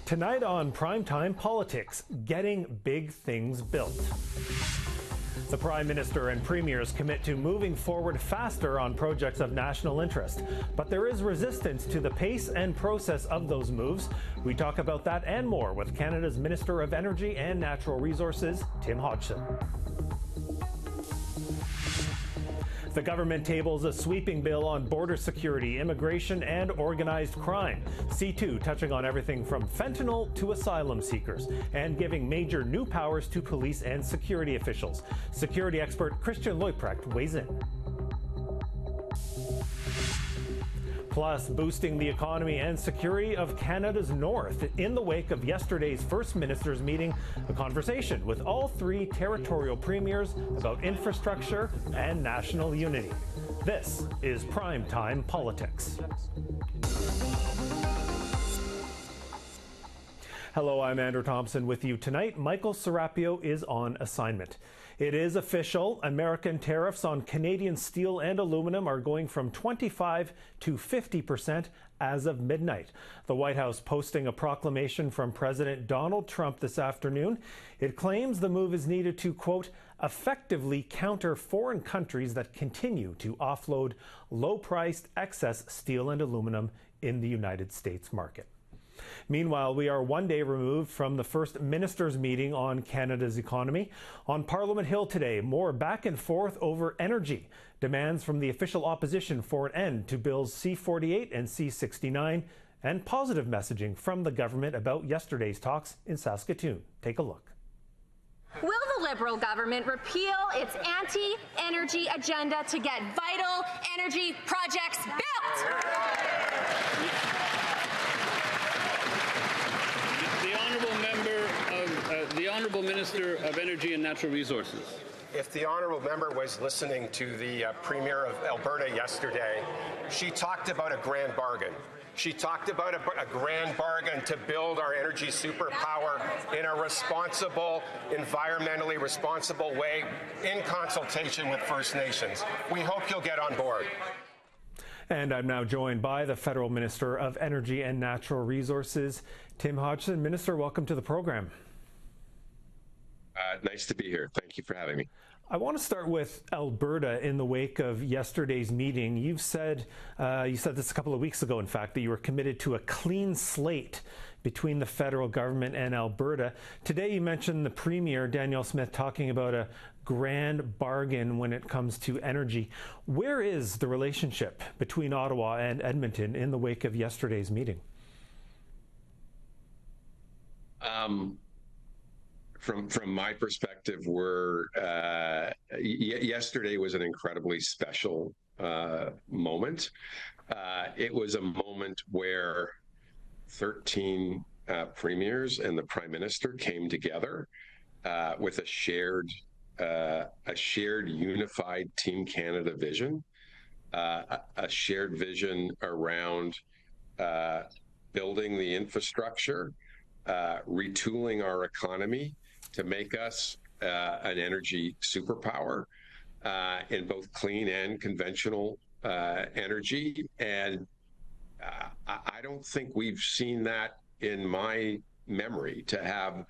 Tonight on Primetime Politics, getting big things built. The Prime Minister and Premiers commit to moving forward faster on projects of national interest. But there is resistance to the pace and process of those moves. We talk about that and more with Canada's Minister of Energy and Natural Resources, Tim Hodgson. The government tables a sweeping bill on border security, immigration, and organized crime. C2 touching on everything from fentanyl to asylum seekers and giving major new powers to police and security officials. Security expert Christian Leuprecht weighs in. Plus, boosting the economy and security of Canada's north. In the wake of yesterday's First Ministers meeting, a conversation with all three territorial premiers about infrastructure and national unity. This is Primetime Politics. Hello, I'm Andrew Thompson with you tonight. Michael Serapio is on assignment. It is official. American tariffs on Canadian steel and aluminum are going from 25% to 50% as of midnight. The White House posting a proclamation from President Donald Trump this afternoon. It claims the move is needed to, quote, effectively counter foreign countries that continue to offload low-priced excess steel and aluminum in the United States market. Meanwhile, we are one day removed from the First Ministers' meeting on Canada's economy. On Parliament Hill today, more back and forth over energy. Demands from the official opposition for an end to Bills C-48 and C-69, and positive messaging from the government about yesterday's talks in Saskatoon. Take a look. Will the Liberal government repeal its anti-energy agenda to get vital energy projects built? The Honourable Minister of Energy and Natural Resources. If the Honourable Member was listening to the Premier of Alberta yesterday, she talked about a grand bargain. She talked about a grand bargain to build our energy superpower in a responsible, environmentally responsible way in consultation with First Nations. We hope you'll get on board. And I'm now joined by the Federal Minister of Energy and Natural Resources, Tim Hodgson. Minister, welcome to the program. Nice to be here. Thank you for having me. I want to start with Alberta in the wake of yesterday's meeting. You said this a couple of weeks ago, in fact, that you were committed to a clean slate between the federal government and Alberta. Today you mentioned the Premier, Danielle Smith, talking about a grand bargain when it comes to energy. Where is the relationship between Ottawa and Edmonton in the wake of yesterday's meeting? From my perspective, yesterday was an incredibly special moment. It was a moment where 13 premiers and the Prime Minister came together with a shared unified Team Canada vision, a shared vision around building the infrastructure, retooling our economy to make us an energy superpower in both clean and conventional energy. And I don't think we've seen that in my memory, to have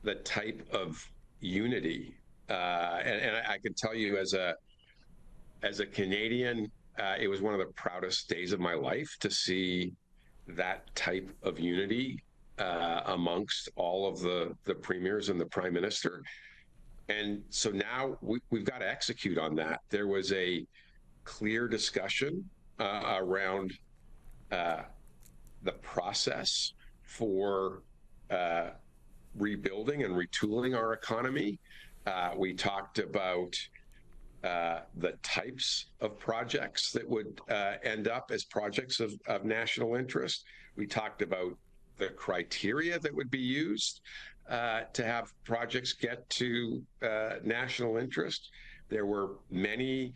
the type of unity. And I can tell you, as a Canadian, it was one of the proudest days of my life to see that type of unity amongst all of the premiers and the Prime Minister. And so now we've got to execute on that. There was a clear discussion around the process for rebuilding and retooling our economy. We talked about the types of projects that would end up as projects of national interest. We talked about the criteria that would be used to have projects get to national interest. There were many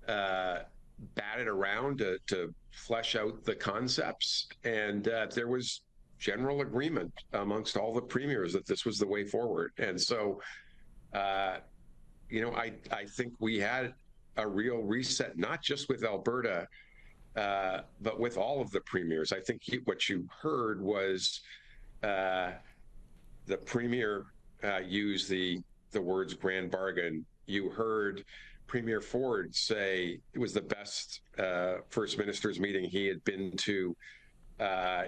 batted around to flesh out the concepts, and there was general agreement amongst all the premiers that this was the way forward. And so, I think we had a real reset, not just with Alberta, but with all of the premiers. I think what you heard was the Premier used the words grand bargain. You heard Premier Ford say it was the best First Minister's meeting he had been to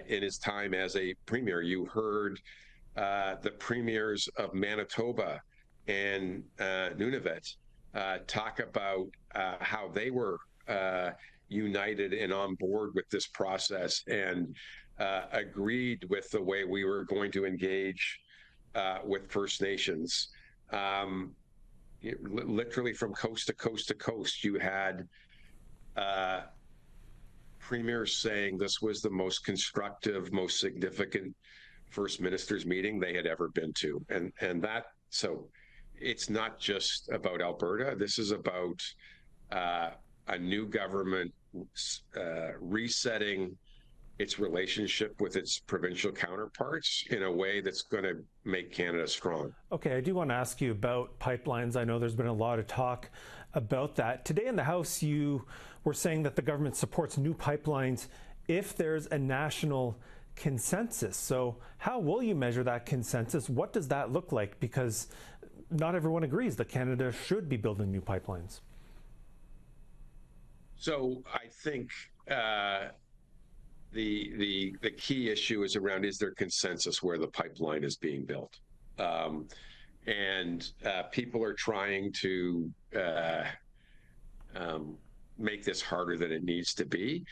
in his time as a Premier. You heard the Premiers of Manitoba and Nunavut talk about how they were united and on board with this process and agreed with the way we were going to engage with First Nations. Literally from coast to coast to coast, you had premiers saying this was the most constructive, most significant First Ministers meeting they had ever been to. And that, so it's not just about Alberta. This is about a new government resetting its relationship with its provincial counterparts in a way that's going to make Canada strong. Okay, I do want to ask you about pipelines. I know there's been a lot of talk about that. Today in the House, you were saying that the government supports new pipelines if there's a national consensus. So how will you measure that consensus? What does that look like? Because not everyone agrees that Canada should be building new pipelines. So I think the key issue is around, is there consensus where the pipeline is being built? And people are trying to make this harder than it needs to be.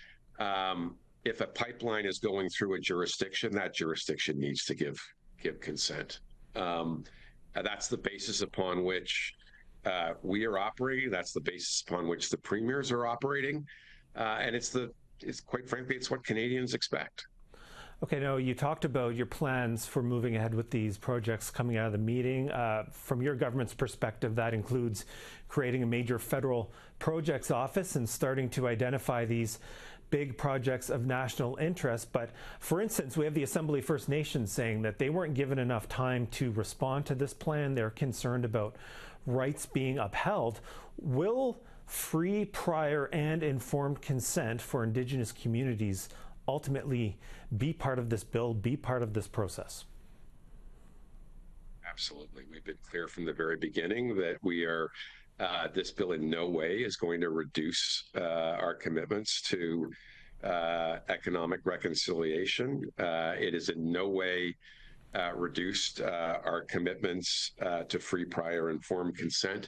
If a pipeline is going through a jurisdiction, that jurisdiction needs to give consent. That's the basis upon which we are operating. That's the basis upon which the premiers are operating. And it's quite frankly, it's what Canadians expect. Okay, now you talked about your plans for moving ahead with these projects coming out of the meeting. From your government's perspective, that includes creating a major federal projects office and starting to identify these big projects of national interest. But for instance, we have the Assembly First Nations saying that they weren't given enough time to respond to this plan. They're concerned about rights being upheld. Will free, prior, and informed consent for Indigenous communities ultimately be part of this bill, be part of this process? Absolutely. We've been clear from the very beginning that we are, this bill in no way is going to reduce our commitments to economic reconciliation. It is in no way reduced our commitments to free, prior, informed consent.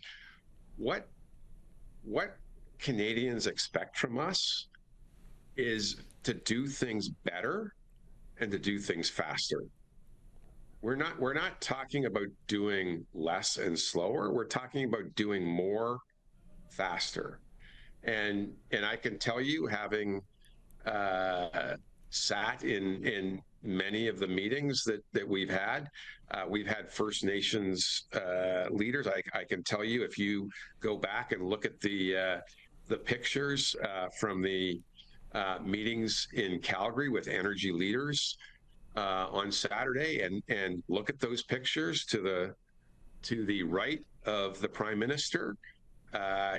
What Canadians expect from us is to do things better and to do things faster. We're not talking about doing less and slower. We're talking about doing more faster. And I can tell you, having sat in many of the meetings that we've had First Nations leaders. I can tell you, if you go back and look at the pictures from the meetings in Calgary with energy leaders on Saturday, and look at those pictures to the right of the Prime Minister.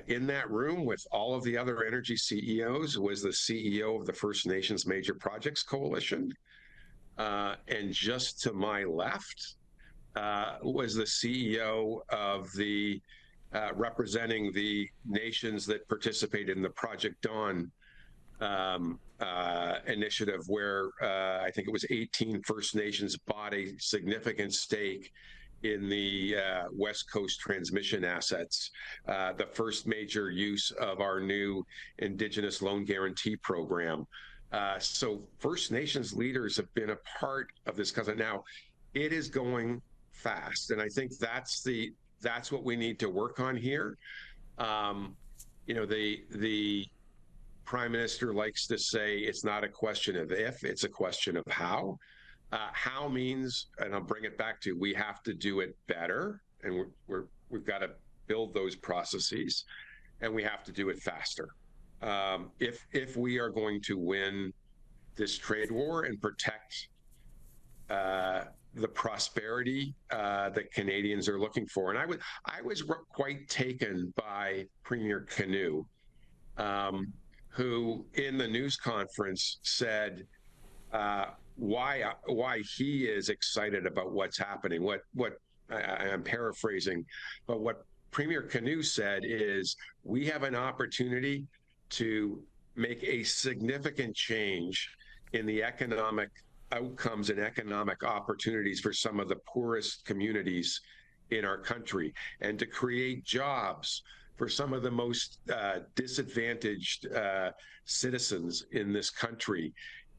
In that room with all of the other energy CEOs was the CEO of the First Nations Major Projects Coalition. And just to my left was the CEO of the representing the nations that participate in the Project Dawn initiative, where I think it was 18 First Nations bought a significant stake in the West Coast transmission assets, the first major use of our new Indigenous Loan Guarantee Program. So First Nations leaders have been a part of this concept. Now, it is going fast, and I think that's what we need to work on here. The Prime Minister likes to say it's not a question of if, it's a question of how. How means, and I'll bring it back to, we have to do it better, and we've got to build those processes, and we have to do it faster. If we are going to win this trade war and protect the prosperity that Canadians are looking for. And I was quite taken by Premier Canoe, who in the news conference said, why he is excited about what's happening. What I'm paraphrasing, but what Premier Canoe said is we have an opportunity to make a significant change in the economic outcomes and economic opportunities for some of the poorest communities in our country, and to create jobs for some of the most disadvantaged citizens in this country.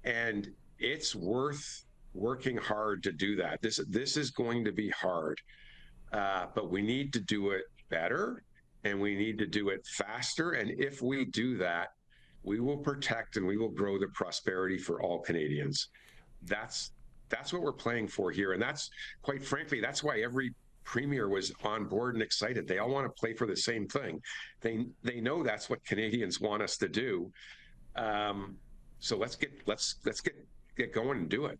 And it's worth working hard to do that. This is going to be hard, but we need to do it better, and we need to do it faster. And if we do that, we will protect and we will grow the prosperity for all Canadians. That's what we're playing for here. And that's, quite frankly, that's why every premier was on board and excited. They all want to play for the same thing. They know that's what Canadians want us to do. So let's get going and do it.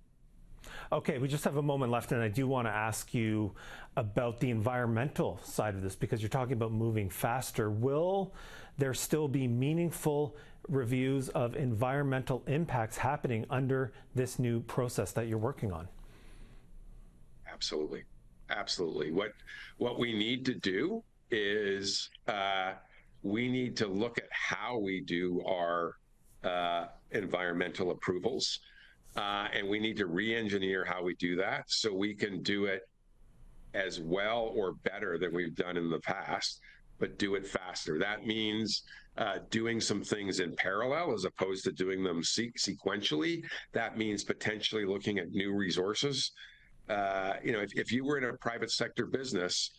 Okay, we just have a moment left, and I do want to ask you about the environmental side of this, because you're talking about moving faster. Will there still be meaningful reviews of environmental impacts happening under this new process that you're working on? Absolutely. Absolutely. What we need to do is we need to look at how we do our environmental approvals. And we need to re-engineer how we do that so we can do it as well or better than we've done in the past, but do it faster. That means doing some things in parallel as opposed to doing them sequentially. That means potentially looking at new resources. If you were in a private sector business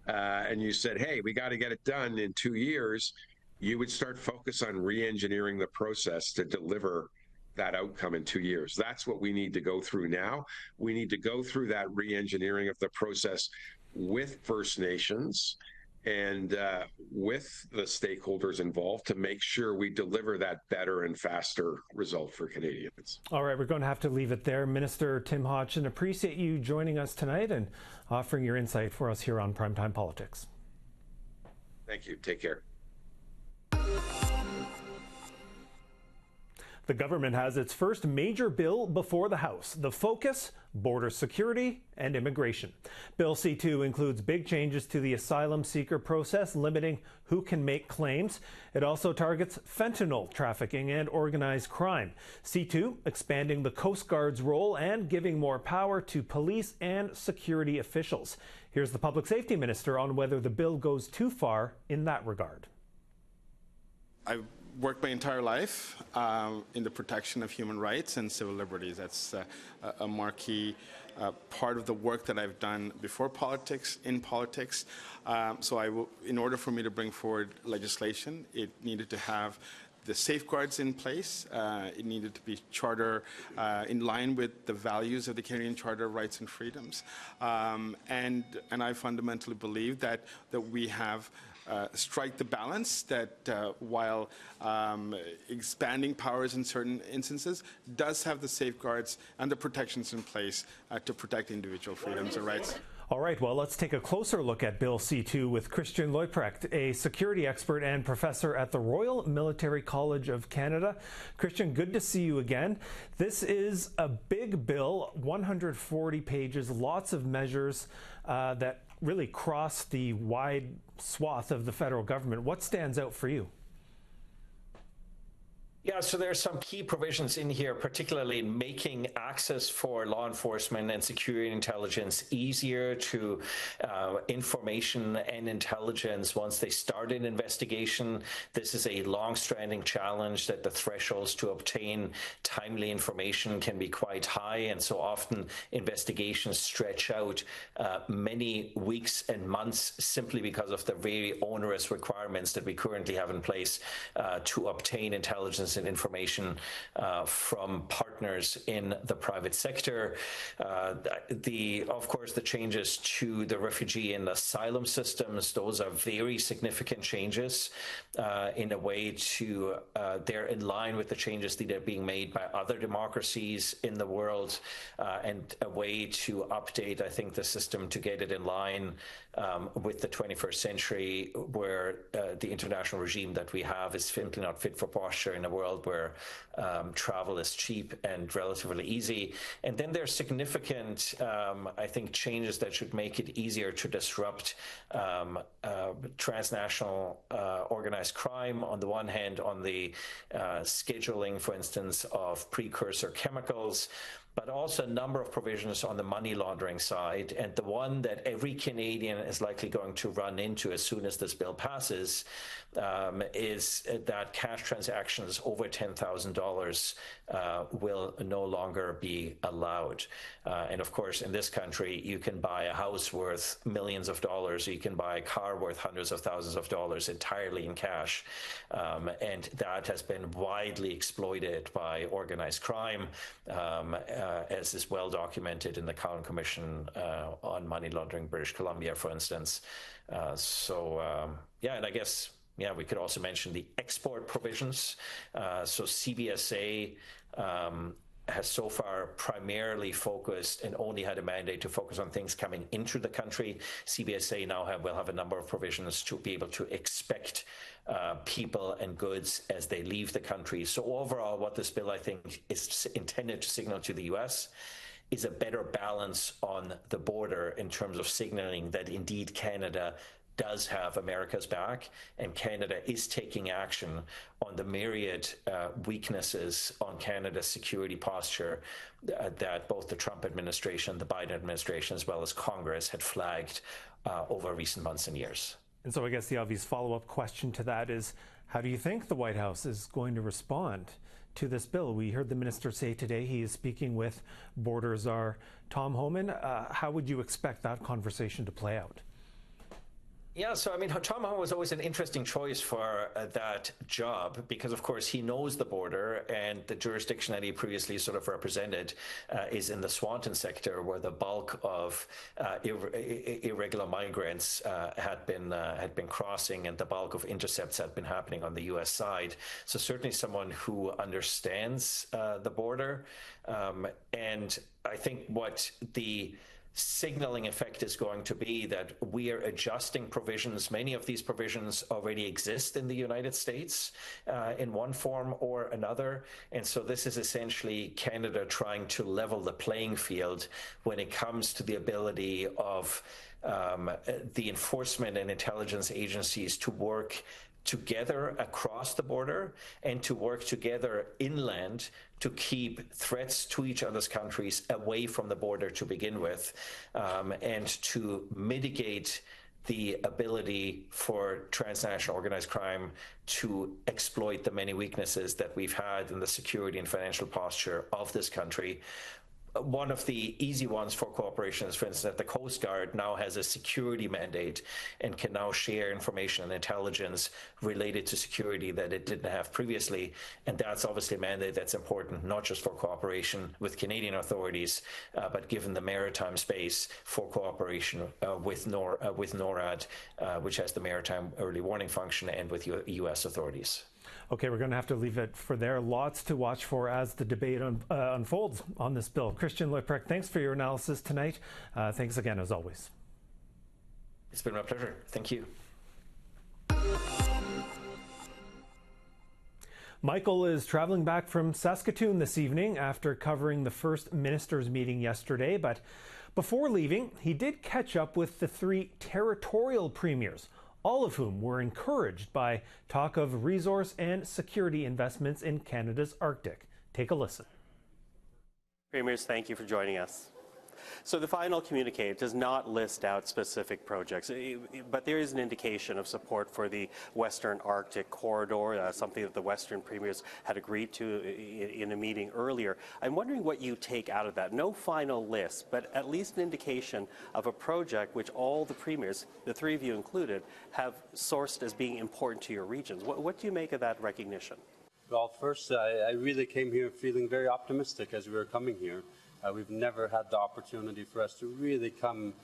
and you said, hey, we got to get it done in 2 years, you would start focus on re-engineering the process to deliver that outcome in 2 years. That's what we need to go through now. We need to go through that re-engineering of the process with First Nations and with the stakeholders involved to make sure we deliver that better and faster result for Canadians. All right, we're going to have to leave it there. Minister Tim Hodgson, appreciate you joining us tonight and offering your insight for us here on Primetime Politics. Thank you. Take care. The government has its first major bill before the House. The focus, border security and immigration. Bill C2 includes big changes to the asylum seeker process, limiting who can make claims. It also targets fentanyl trafficking and organized crime. C2 expanding the Coast Guard's role and giving more power to police and security officials. Here's the Public Safety Minister on whether the bill goes too far in that regard. I've worked my entire life in the protection of human rights and civil liberties. That's a marquee part of the work that I've done before politics, in politics. In order for me to bring forward legislation, it needed to have the safeguards in place. It needed to be charter in line with the values of the Canadian Charter of Rights and Freedoms. And I fundamentally believe that we have strike the balance that while expanding powers in certain instances does have the safeguards and the protections in place to protect individual freedoms and rights. All right, well, let's take a closer look at Bill C2 with Christian Leuprecht, a security expert and professor at the Royal Military College of Canada. Christian, good to see you again. This is a big bill, 140 pages, lots of measures that really cross the wide swath of the federal government. What stands out for you? Yeah, so there are some key provisions in here, particularly making access for law enforcement and security intelligence easier to information and intelligence once they start an investigation. This is a long-standing challenge that the thresholds to obtain timely information can be quite high, and so often investigations stretch out many weeks and months simply because of the very onerous requirements that we currently have in place to obtain intelligence and information from partners in the private sector. Of course, the changes to the refugee refugee and asylum systems. Those are very significant changes in a way to, they're in line with the changes that are being made by other democracies in the world, and a way to update, I think, the system to get it in line with the 21st century, where the international regime that we have is simply not fit for posture in a world where travel is cheap and relatively easy. And then there's significant, I think, changes that should make it easier to disrupt transnational organized crime on the one hand, on the scheduling, for instance, of precursor chemicals, but also a number of provisions on the money laundering side. And the one that every Canadian is likely going to run into as soon as this bill passes is that cash transactions over $10,000 will no longer be allowed. And of course, in this country, you can buy a house worth millions of dollars, or you can buy a car worth hundreds of thousands of dollars entirely in cash. And that has been widely exploited by organized crime, as is well documented in the Cowan Commission on Money Laundering British Columbia, for instance. Yeah, and I guess, yeah, we could also mention the export provisions. So CBSA has so far primarily focused and only had a mandate to focus on things coming into the country. CBSA now will have a number of provisions to be able to expect people and goods as they leave the country. So overall, what this bill, I think, is intended to signal to the U.S. is a better balance on the border in terms of signaling that indeed Canada does have America's back, and Canada is taking action on the myriad weaknesses on Canada's security posture that both the Trump administration, the Biden administration, as well as Congress had flagged over recent months and years. And so I guess the obvious follow-up question to that is, how do you think the White House is going to respond to this bill? We heard the minister say today he is speaking with border czar Tom Homan. How would you expect that conversation to play out? Yeah, so I mean, Tom Homan was always an interesting choice for that job because, of course, he knows the border, and the jurisdiction that he previously sort of represented is in the Swanton sector, where the bulk of irregular migrants had been crossing, and the bulk of intercepts had been happening on the U.S. side. So certainly someone who understands the border, and I think what the signaling effect is going to be that we are adjusting provisions. Many of these provisions already exist in the United States in one form or another. And so this is essentially Canada trying to level the playing field when it comes to the ability of the enforcement and intelligence agencies to work together across the border and to work together inland to keep threats to each other's countries away from the border to begin with, and to mitigate the ability for transnational organized crime to exploit the many weaknesses that we've had in the security and financial posture of this country. One of the easy ones for cooperation is, for instance, that the Coast Guard now has a security mandate and can now share information and intelligence related to security that it didn't have previously. And that's obviously a mandate that's important, not just for cooperation with Canadian authorities, but given the maritime space, for cooperation with NORAD, which has the maritime early warning function, and with U.S. authorities. Okay, we're going to have to leave it for there. Lots to watch for as the debate unfolds on this bill. Christian Leuprecht, thanks for your analysis tonight. Thanks again, as always. It's been my pleasure. Thank you. Michael is traveling back from Saskatoon this evening after covering the first ministers' meeting yesterday. But before leaving, he did catch up with the 3 territorial premiers, all of whom were encouraged by talk of resource and security investments in Canada's Arctic. Take a listen. Premiers, thank you for joining us. So the final communique does not list out specific projects, but there is an indication of support for the Western Arctic corridor, something that the Western premiers had agreed to in a meeting earlier. I'm wondering what you take out of that. No final list, but at least an indication of a project which all the premiers, the 3 of you included, have sourced as being important to your regions. What do you make of that recognition? Well, first, I really came here feeling very optimistic as we were coming here. We've never had the opportunity for us to really come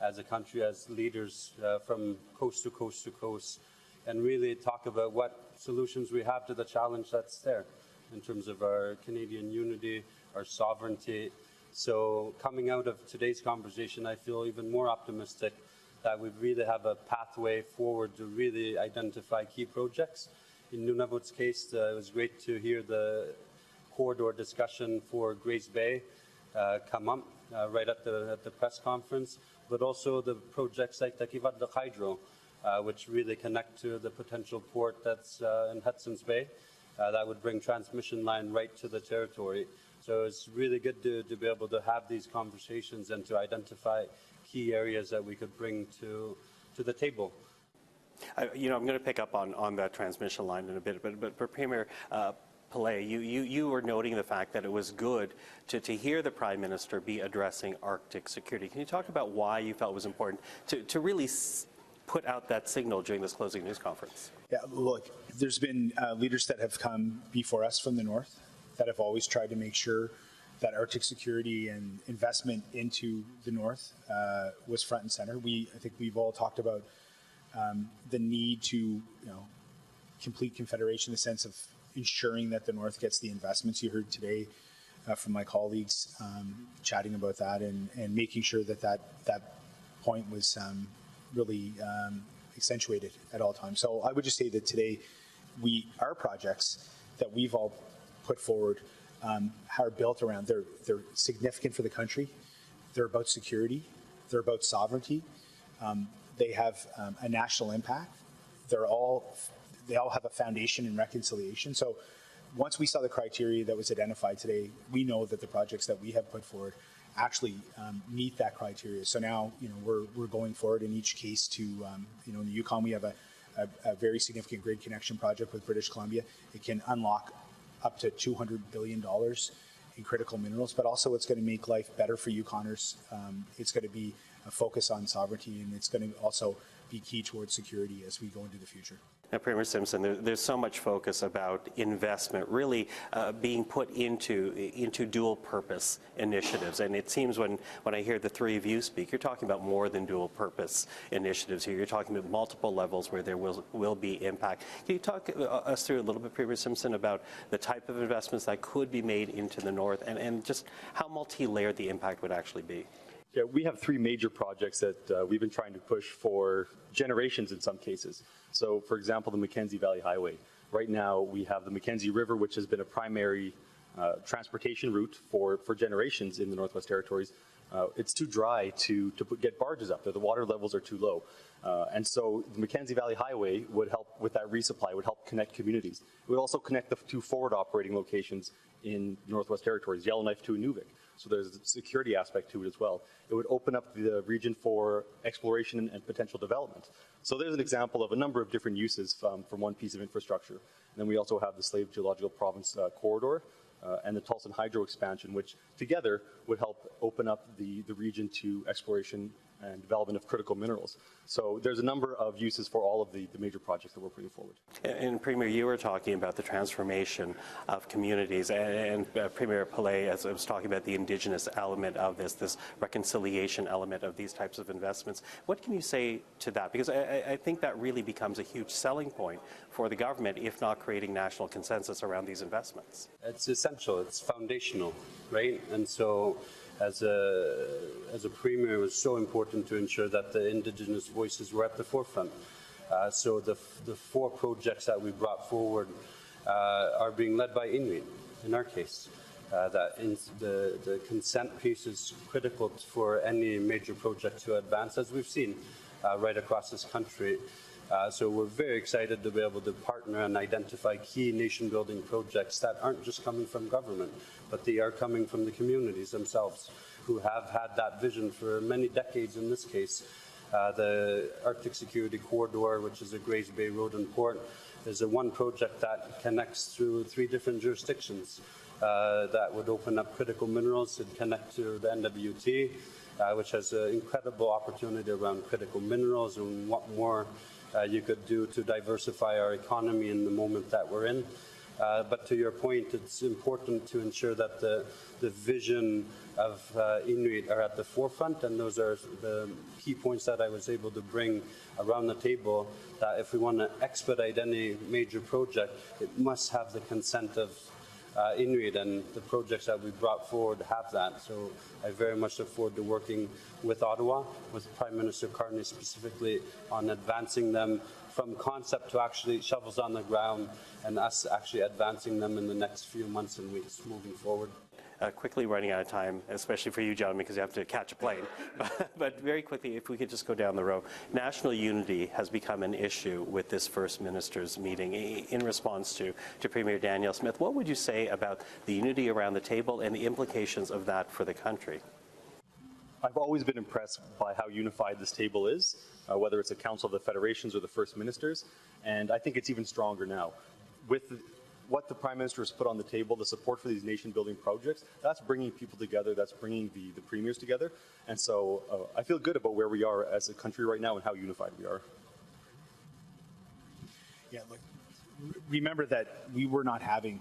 as a country, as leaders from coast to coast to coast, and really talk about what solutions we have to the challenge that's there in terms of our Canadian unity, our sovereignty. So coming out of today's conversation, I feel even more optimistic that we really have a pathway forward to really identify key projects. In Nunavut's case, it was great to hear the corridor discussion for Grace Bay come up right at the press conference, but also the projects like the Kivadla Hydro, which really connect to the potential port that's in Hudson's Bay. That would bring transmission line right to the territory. So it's really good to be able to have these conversations and to identify key areas that we could bring to the table. I'm going to pick up on that transmission line in a bit, but Premier Pillay, you were noting the fact that it was good to hear the Prime Minister be addressing Arctic security. Can you talk about why you felt it was important to really put out that signal during this closing news conference? Yeah, look, there's been leaders that have come before us from the North that have always tried to make sure that Arctic security and investment into the North was front and center. I think we've all talked about the need to, complete confederation in the sense of ensuring that the North gets the investments. You heard today from my colleagues chatting about that and making sure that point was really accentuated at all times. So I would just say that today our projects that we've all put forward are built around, they're significant for the country, they're about security, they're about sovereignty, they have a national impact, they all have a foundation in reconciliation. So once we saw the criteria that was identified today, we know that the projects that we have put forward actually meet that criteria. So now, we're going forward in each case to, in the Yukon, we have a very significant grid connection project with British Columbia. It can unlock up to $200 billion in critical minerals, but also it's going to make life better for Yukoners. It's going to be a focus on sovereignty, and it's going to also be key towards security as we go into the future. Now, Premier Simpson, there's so much focus about investment really being put into dual-purpose initiatives, and it seems when I hear the three of you speak, you're talking about more than dual-purpose initiatives here. You're talking about multiple levels where there will be impact. Can you talk us through a little bit, Premier Simpson, about the type of investments that could be made into the North and just how multi-layered the impact would actually be? Yeah, we have three major projects that we've been trying to push for generations in some cases. So, for example, the Mackenzie Valley Highway. Right now, we have the Mackenzie River, which has been a primary transportation route for generations in the Northwest Territories. It's too dry to get barges up there. The water levels are too low. And so the Mackenzie Valley Highway would help with that resupply, would help connect communities. It would also connect the two forward operating locations in the Northwest Territories, Yellowknife to Inuvik. So there's a security aspect to it as well. It would open up the region for exploration and potential development. So there's an example of a number of different uses from one piece of infrastructure. And then we also have the Slave Geological Province corridor and the Tulsan Hydro expansion, which together would help open up the region to exploration and development of critical minerals. So there's a number of uses for all of the major projects that we're putting forward. And Premier, you were talking about the transformation of communities, and Premier Pillay, as I was talking about the Indigenous element of this reconciliation element of these types of investments. What can you say to that? Because I think that really becomes a huge selling point for the government, if not creating national consensus around these investments. It's essential. It's foundational, right? And so as a premier, it was so important to ensure that the Indigenous voices were at the forefront. So the four projects that we brought forward are being led by Inuit, in our case. The consent piece is critical for any major project to advance, as we've seen right across this country. So we're very excited to be able to partner and identify key nation-building projects that aren't just coming from government, but they are coming from the communities themselves, who have had that vision for many decades in this case. The Arctic Security Corridor, which is a Grays Bay Road and Port, is one project that connects through 3 different jurisdictions that would open up critical minerals and connect to the NWT, which has an incredible opportunity around critical minerals and what more you could do to diversify our economy in the moment that we're in. But to your point, it's important to ensure that the vision of Inuit are at the forefront, and those are the key points that I was able to bring around the table, that if we want to expedite any major project, it must have the consent of Inuit, and the projects that we brought forward have that. So I very much look forward to working with Ottawa, with Prime Minister Carney specifically, on advancing them from concept to actually shovels on the ground, and us actually advancing them in the next few months and weeks moving forward. Quickly running out of time, especially for you, gentlemen, because you have to catch a plane. But very quickly, if we could just go down the row. National unity has become an issue with this First Minister's meeting. In response to Premier Danielle Smith, what would you say about the unity around the table and the implications of that for the country? I've always been impressed by how unified this table is, whether it's a Council of the Federations or the First Ministers, and I think it's even stronger now. With what the Prime Minister has put on the table, the support for these nation-building projects, that's bringing people together, that's bringing the premiers together, and so I feel good about where we are as a country right now and how unified we are. Yeah, look, remember that we were not having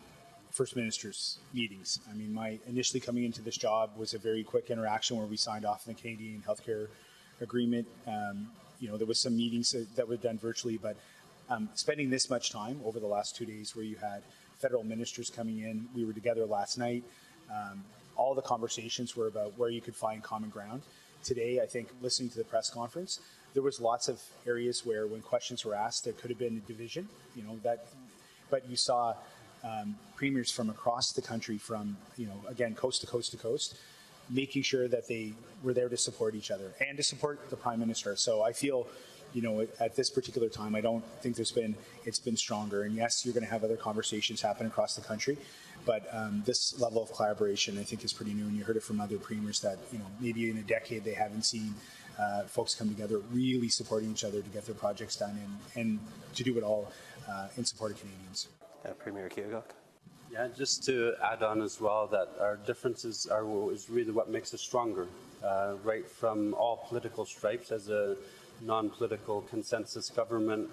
First Minister's meetings. I mean, my initially coming into this job was a very quick interaction where we signed off on the Canadian healthcare agreement. You know, there was some meetings that were done virtually, but spending this much time over the last 2 days where you had federal ministers coming in, we were together last night. All the conversations were about where you could find common ground. Today, I think, listening to the press conference, there was lots of areas where when questions were asked, there could have been a division, you know, but you saw premiers from across the country, from, you know, again, coast to coast to coast, making sure that they were there to support each other and to support the Prime Minister. So I feel, you know, at this particular time, I don't think it's been stronger. And yes, you're going to have other conversations happen across the country, but this level of collaboration, I think, is pretty new. And you heard it from other premiers that, you know, maybe in a decade they haven't seen folks come together really supporting each other to get their projects done and to do it all in support of Canadians. Premier Keogok. Yeah, just to add on as well, that our differences is really what makes us stronger, right from all political stripes. As a non-political consensus government,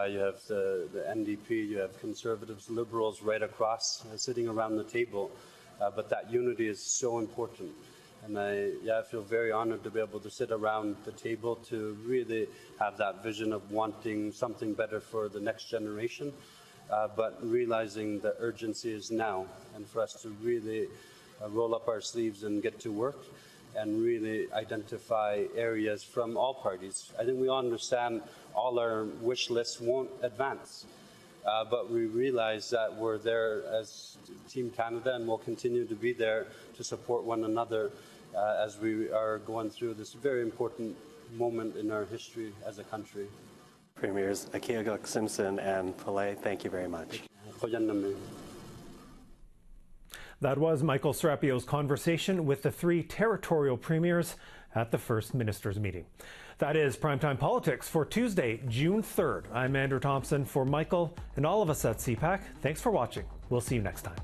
you have the NDP, you have Conservatives, Liberals right across sitting around the table, but that unity is so important. And I feel very honored to be able to sit around the table to really have that vision of wanting something better for the next generation. But realizing the urgency is now, and for us to really roll up our sleeves and get to work and really identify areas from all parties. I think we all understand all our wish lists won't advance, but we realize that we're there as Team Canada and we'll continue to be there to support one another as we are going through this very important moment in our history as a country. Premiers Keogok, Simpson and Pillay, thank you very much. That was Michael Serapio's conversation with the three territorial premiers at the First Minister's meeting. That is Primetime Politics for Tuesday, June 3rd. I'm Andrew Thompson. For Michael and all of us at CPAC, thanks for watching. We'll see you next time.